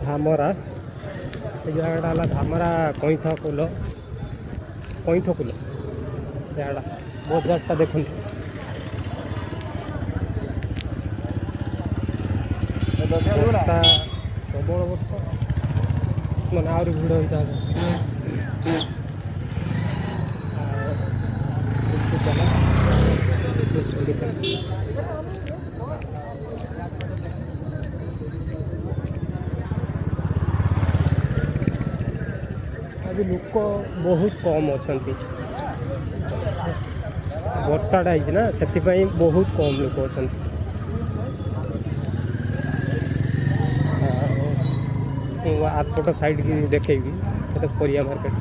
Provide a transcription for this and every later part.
धामरा जगह धामरा कईथ कूल याडा बजारटा देखो वर्षा प्रबल वर्षा मैंने आहरी भिड़ होता आज लोक बहुत कम अच्छा वर्षाटा है से बहुत कम लोक अच्छा आठपट साइड की देखेबी परिया मार्केट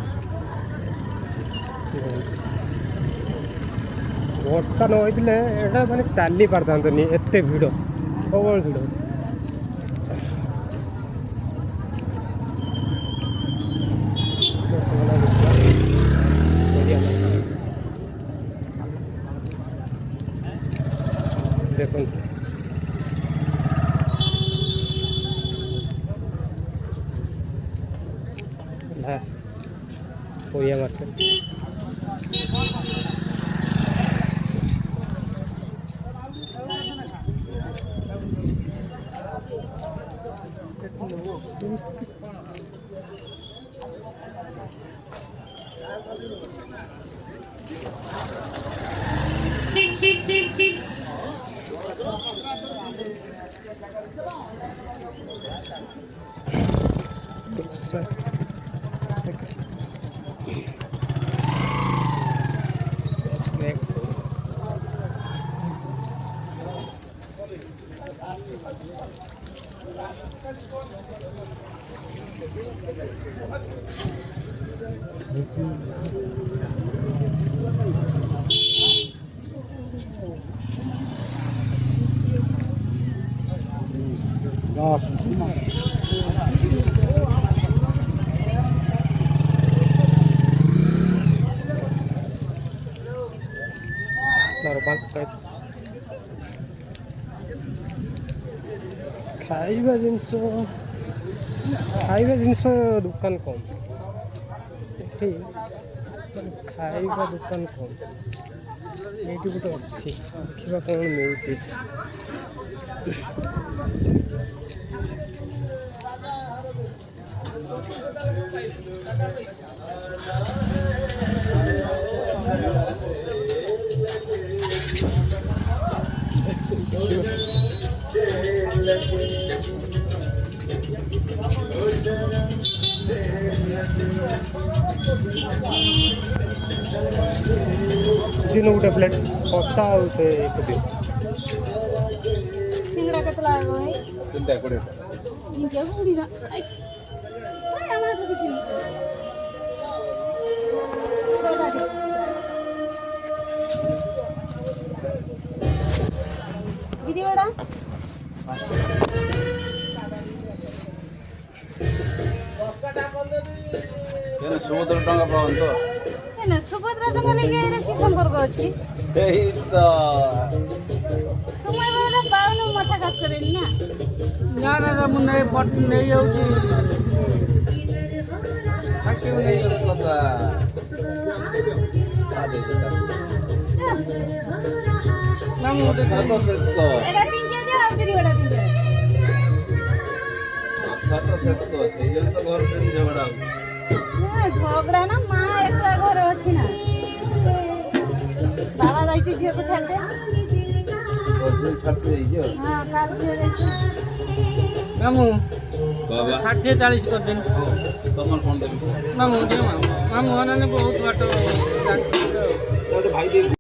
वर्षा न होते माने चली पारता एत भिड़ प्रबल भिड़ देखो परिया मार्केट नॉर्मल प्राइस खाइबा जिनस दुकान कम खाइबा दुकान कम ये गोटे अच्छी देखा कौन मिलती दिन गोटे प्लेट कषा से सिंगड़ा के तला भाई चिंता करे ये गुड़ी ना आई हमारा तो कुछ नहीं वीडियो रा ಏನು ಸುಭದ್ರ ಟಂಗ ಪಾವಂತ ಏನು ಸುಭದ್ರ ಟಂಗ ನಿಗೆ কি সম্পর্ক আছে এই তো সময় বলে পাউন মাথা কাজ করেন না না মু নেই পট নেই যাଉଛି থাকি নেই কথা আদে না মু তো সেট এটা তিন কে দাও আর ভিডিওটা দিন তো সেট তো এই জন্য তো ঘর থেকে ঝগড়া না ঝগড়া না মা একলা ঘরে আছে না বাবা যাইছে ঝিওকে ছাড়তে অর্জুন ছাড়তে যাইছো হ্যাঁ কাল ঝিও যাইছে মামু বাবা 60 40 कर दिन তোমার ফোন দেবি মামু মামু অনানে বহুত বাট ভাই